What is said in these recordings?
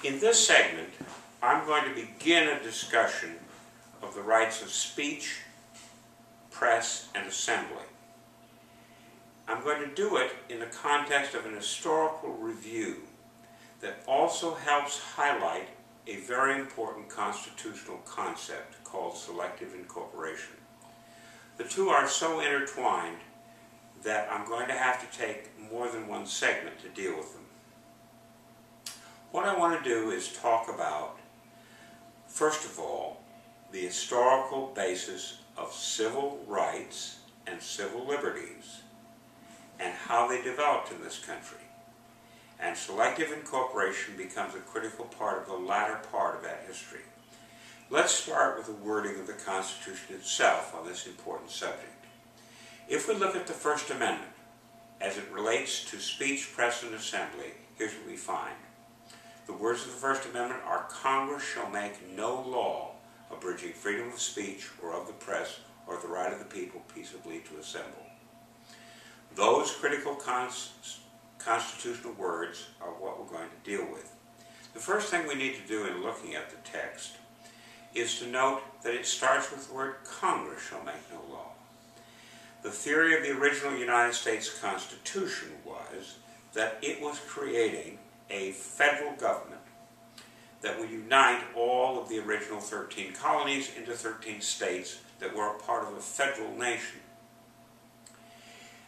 In this segment, I'm going to begin a discussion of the rights of speech, press, and assembly. I'm going to do it in the context of an historical review that also helps highlight a very important constitutional concept called selective incorporation. The two are so intertwined that I'm going to have to take more than one segment to deal with them. What I want to do is talk about, first of all, the historical basis of civil rights and civil liberties and how they developed in this country. And selective incorporation becomes a critical part of the latter part of that history. Let's start with the wording of the Constitution itself on this important subject. If we look at the First Amendment as it relates to speech, press, and assembly, here's what we find. The words of the First Amendment are, "Congress shall make no law abridging freedom of speech or of the press or the right of the people peaceably to assemble." Those critical constitutional words are what we're going to deal with. The first thing we need to do in looking at the text is to note that it starts with the word "Congress shall make no law." The theory of the original United States Constitution was that it was creating a federal government that would unite all of the original 13 colonies into 13 states that were a part of a federal nation.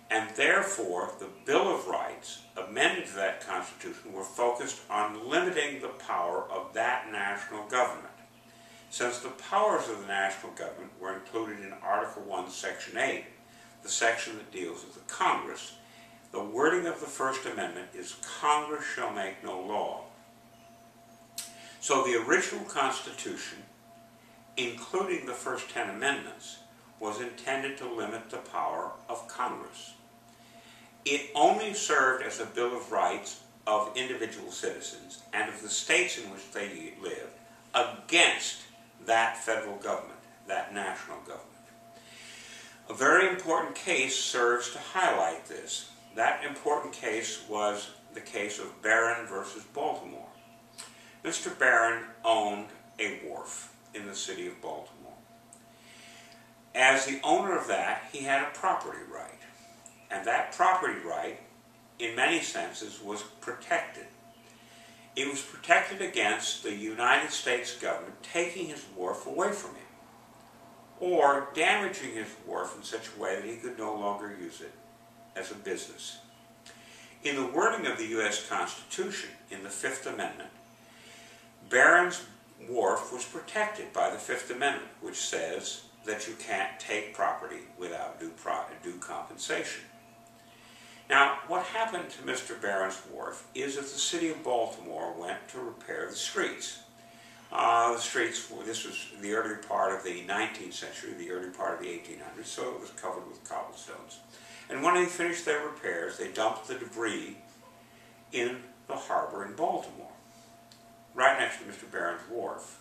And therefore, the Bill of Rights, amended to that Constitution, were focused on limiting the power of that national government. Since the powers of the national government were included in Article 1, Section 8, the section that deals with the Congress, the wording of the First Amendment is "Congress shall make no law." So the original Constitution, including the first 10 amendments, was intended to limit the power of Congress. It only served as a Bill of Rights of individual citizens and of the states in which they lived against that federal government, that national government. A very important case serves to highlight this. That important case was the case of Barron versus Baltimore. Mr. Barron owned a wharf in the city of Baltimore. As the owner of that, he had a property right. And that property right, in many senses, was protected. It was protected against the United States government taking his wharf away from him, or damaging his wharf in such a way that he could no longer use it as a business. In the wording of the U.S. Constitution, in the Fifth Amendment, Barron's wharf was protected by the Fifth Amendment, which says that you can't take property without due compensation. Now, what happened to Mr. Barron's wharf is that the city of Baltimore went to repair the streets. This was the early part of the 19th century, the early part of the 1800s, so it was covered with cobblestones. And when they finished their repairs, they dumped the debris in the harbor in Baltimore, right next to Mr. Barron's wharf.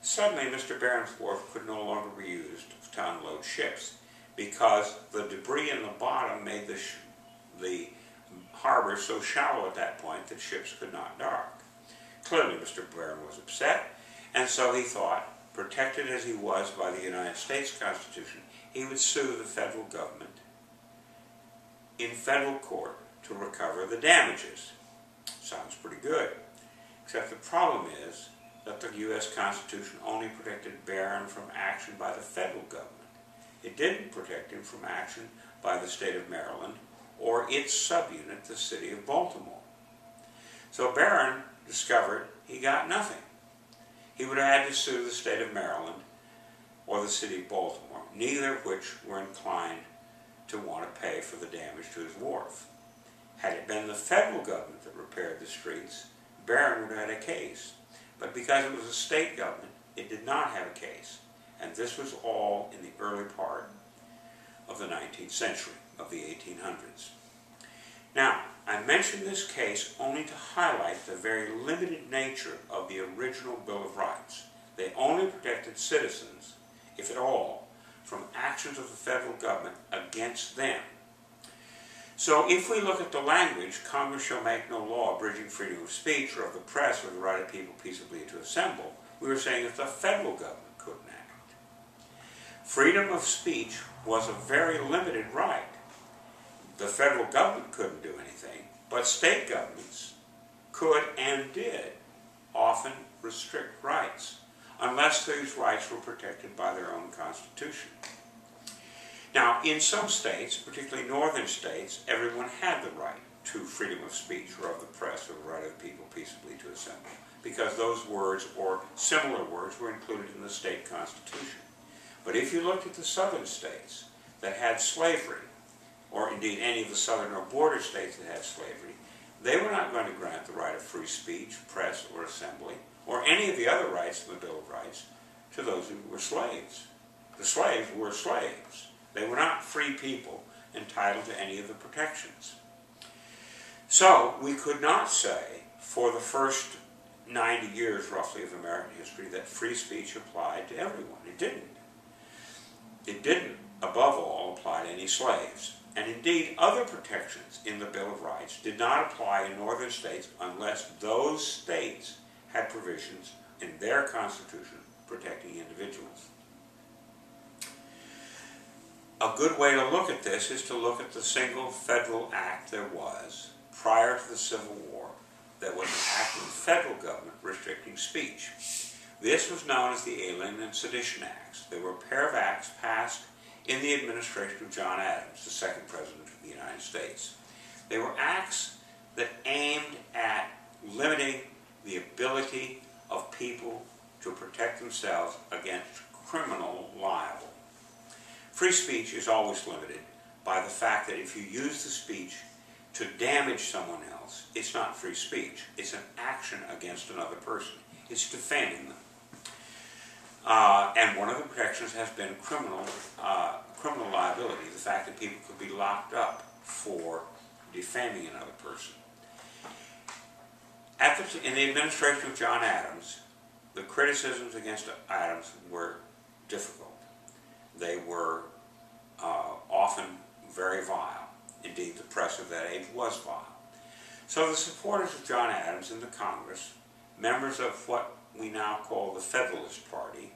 Suddenly, Mr. Barron's wharf could no longer be used to unload ships because the debris in the bottom made the harbor so shallow at that point that ships could not dock. Clearly, Mr. Barron was upset, and so he thought, protected as he was by the United States Constitution, he would sue the federal government in federal court to recover the damages. Sounds pretty good. Except the problem is that the U.S. Constitution only protected Barron from action by the federal government. It didn't protect him from action by the state of Maryland or its subunit, the city of Baltimore. So Barron discovered he got nothing. He would have had to sue the state of Maryland or the city of Baltimore, neither of which were inclined to want to pay for the damage to his wharf. Had it been the federal government that repaired the streets, Barron would have had a case. But because it was a state government, it did not have a case. And this was all in the early part of the 19th century, of the 1800s. Now, I mention this case only to highlight the very limited nature of the original Bill of Rights. They only protected citizens, if at all, from actions of the federal government against them. So if we look at the language, Congress shall make no law abridging freedom of speech or of the press or the right of people peaceably to assemble, we were saying that the federal government couldn't act. Freedom of speech was a very limited right. The federal government couldn't do anything, but state governments could and did often restrict rights, unless these rights were protected by their own constitution. Now, in some states, particularly northern states, everyone had the right to freedom of speech or of the press or the right of the people peaceably to assemble, because those words or similar words were included in the state constitution. But if you looked at the southern states that had slavery, or indeed any of the southern or border states that had slavery, they were not going to grant the right of free speech, press, or assembly, or any of the other rights in the Bill of Rights to those who were slaves. The slaves were slaves. They were not free people entitled to any of the protections. So we could not say for the first 90 years roughly of American history that free speech applied to everyone. It didn't. It didn't, above all, apply to any slaves. And indeed, other protections in the Bill of Rights did not apply in northern states unless those states had provisions in their constitution protecting individuals. A good way to look at this is to look at the single federal act there was prior to the Civil War that was an act of the federal government restricting speech. This was known as the Alien and Sedition Acts. They were a pair of acts passed in the administration of John Adams, the second President of the United States. They were acts that aimed at limiting the ability of people to protect themselves against criminal libel. Free speech is always limited by the fact that if you use the speech to damage someone else, it's not free speech. It's an action against another person. It's defaming them. And one of the protections has been criminal liability, the fact that people could be locked up for defaming another person. In the administration of John Adams, the criticisms against Adams were difficult. They were often very vile. Indeed, the press of that age was vile. So the supporters of John Adams in the Congress, members of what we now call the Federalist Party,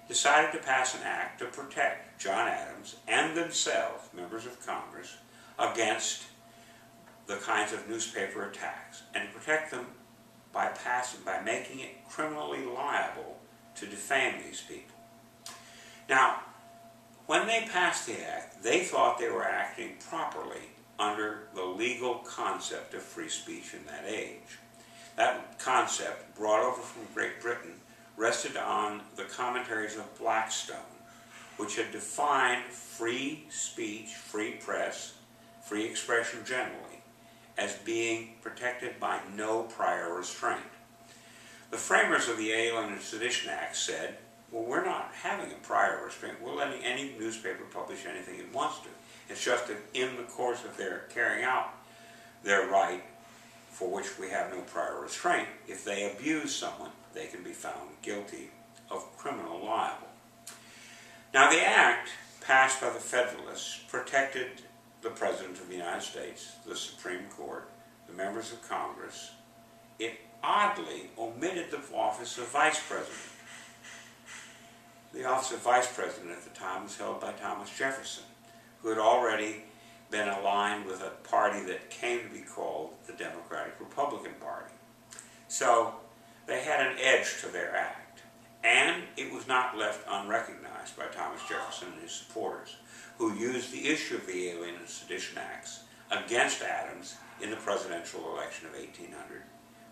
decided to pass an act to protect John Adams and themselves, members of Congress, against the kinds of newspaper attacks, and to protect them by making it criminally liable to defame these people. Now, when they passed the act, they thought they were acting properly under the legal concept of free speech in that age. That concept, brought over from Great Britain, rested on the commentaries of Blackstone, which had defined free speech, free press, free expression generally, as being protected by no prior restraint. The framers of the Alien and Sedition Act said, well, we're not having a prior restraint. We're letting any newspaper publish anything it wants to. It's just that in the course of their carrying out their right, for which we have no prior restraint, if they abuse someone, they can be found guilty of criminal libel. Now, the act passed by the Federalists protected the President of the United States, the Supreme Court, the members of Congress. It oddly omitted the office of Vice President. The office of Vice President at the time was held by Thomas Jefferson, who had already been aligned with a party that came to be called the Democratic Republican Party. So they had an edge to their act, and it was not left unrecognized by Thomas Jefferson and his supporters, who used the issue of the Alien and Sedition Acts against Adams in the presidential election of 1800,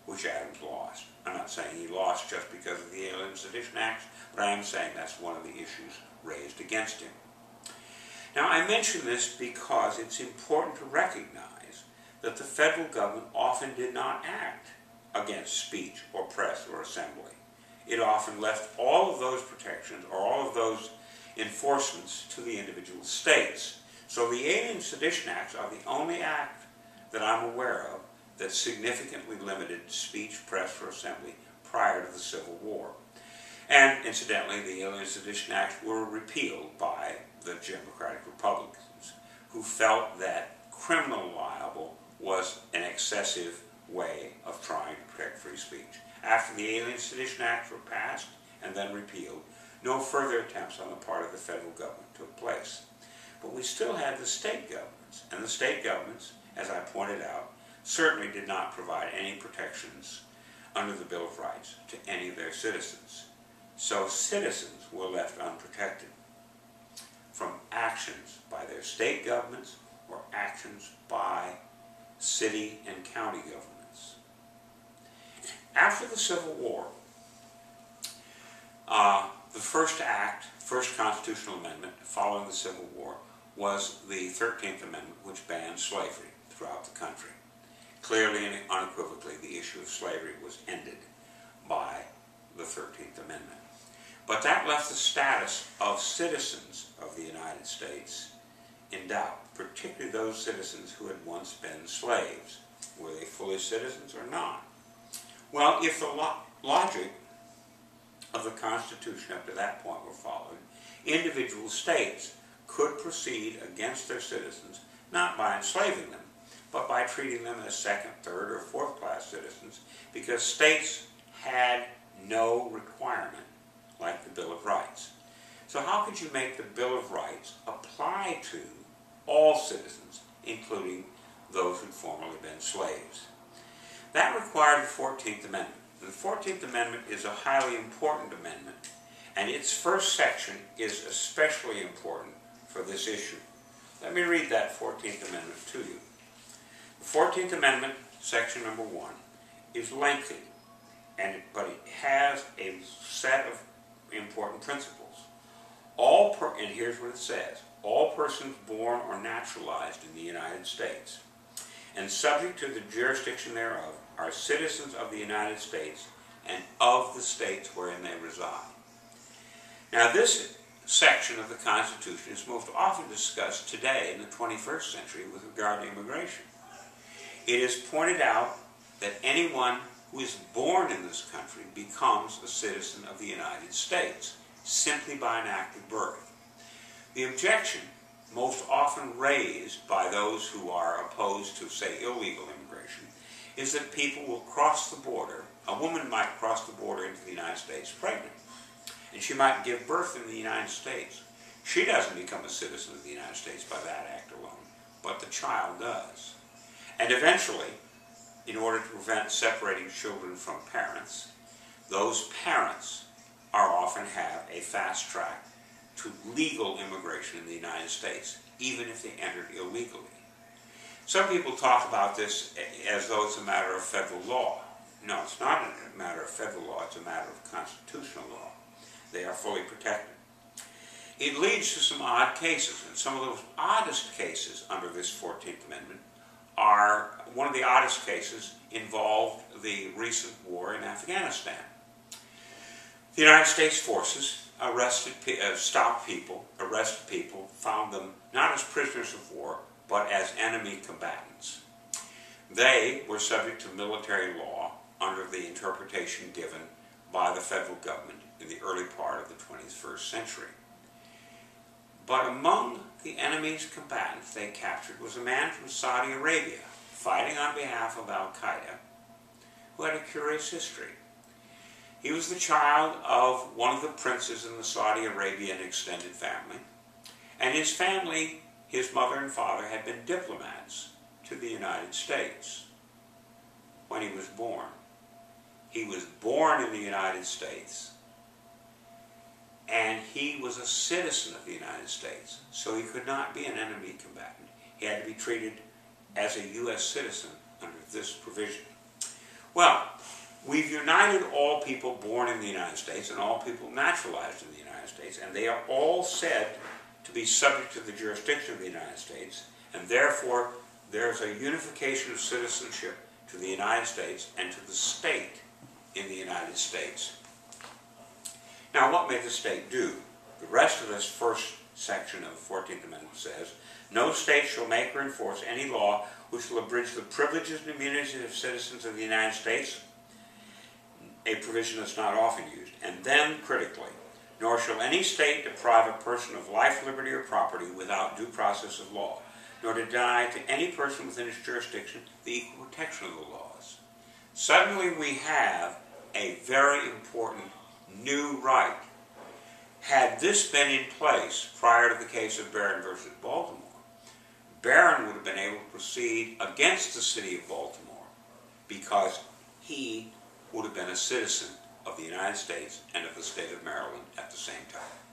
which Adams lost. I'm not saying he lost just because of the Alien and Sedition Acts, but I am saying that's one of the issues raised against him. Now, I mention this because it's important to recognize that the federal government often did not act against speech or press or assembly. It often left all of those protections or all of those enforcements to the individual states. So the Alien and Sedition Acts are the only act that I'm aware of that significantly limited speech, press, or assembly prior to the Civil War. And incidentally, the Alien and Sedition Acts were repealed by the Democratic Republicans, who felt that criminal liable was an excessive way of trying to protect free speech. After the Alien Sedition Acts were passed and then repealed, no further attempts on the part of the federal government took place. But we still had the state governments, and the state governments, as I pointed out, certainly did not provide any protections under the Bill of Rights to any of their citizens. So citizens were left unprotected from actions by their state governments or actions by city and county governments. After the Civil War, the first constitutional amendment following the Civil War was the 13th Amendment, which banned slavery throughout the country. Clearly and unequivocally, the issue of slavery was ended by the 13th Amendment. But that left the status of citizens of the United States in doubt, particularly those citizens who had once been slaves. Were they fully citizens or not? Well, if the logic of the Constitution up to that point were followed, individual states could proceed against their citizens, not by enslaving them, but by treating them as second, third, or fourth-class citizens, because states had no requirement like the Bill of Rights. So how could you make the Bill of Rights apply to all citizens, including those who'd formerly been slaves? That required the 14th Amendment. The 14th Amendment is a highly important amendment, and its first section is especially important for this issue. Let me read that 14th Amendment to you. The 14th Amendment, section number 1, is lengthy, but it has a set of important principles. And here's what it says: all persons born or naturalized in the United States and subject to the jurisdiction thereof are citizens of the United States and of the states wherein they reside. Now, this section of the Constitution is most often discussed today in the 21st century with regard to immigration. It is pointed out that anyone who is born in this country becomes a citizen of the United States simply by an act of birth. The objection most often raised by those who are opposed to, say, illegal immigration is that people will cross the border. A woman might cross the border into the United States pregnant, and she might give birth in the United States. She doesn't become a citizen of the United States by that act alone, but the child does. And eventually, in order to prevent separating children from parents, those parents often have a fast track to legal immigration in the United States, even if they entered illegally. Some people talk about this as though it's a matter of federal law. No, it's not a matter of federal law, it's a matter of constitutional law. They are fully protected. It leads to some odd cases, and some of those oddest cases under this 14th Amendment are, one of the oddest cases involved the recent war in Afghanistan. The United States forces stopped people, arrested people, found them not as prisoners of war, but as enemy combatants. They were subject to military law under the interpretation given by the federal government in the early part of the 21st century. But among the enemy's combatants they captured was a man from Saudi Arabia, fighting on behalf of Al-Qaeda, who had a curious history. He was the child of one of the princes in the Saudi Arabian extended family, and his family, his mother and father, had been diplomats to the United States when he was born. He was born in the United States, and he was a citizen of the United States, so he could not be an enemy combatant. He had to be treated as a U.S. citizen under this provision. Well, we've united all people born in the United States and all people naturalized in the United States, and they are all said to be subject to the jurisdiction of the United States, and therefore there's a unification of citizenship to the United States and to the state in the United States. Now, what may the state do? The rest of this first section of the 14th Amendment says, no state shall make or enforce any law which will abridge the privileges and immunities of citizens of the United States, a provision that's not often used. And then, critically, nor shall any state deprive a person of life, liberty, or property without due process of law. nor to deny to any person within its jurisdiction the equal protection of the laws. Suddenly we have a very important new right. Had this been in place prior to the case of Barron versus Baltimore, Barron would have been able to proceed against the city of Baltimore because he would have been a citizen of the United States and of the state of Maryland at the same time.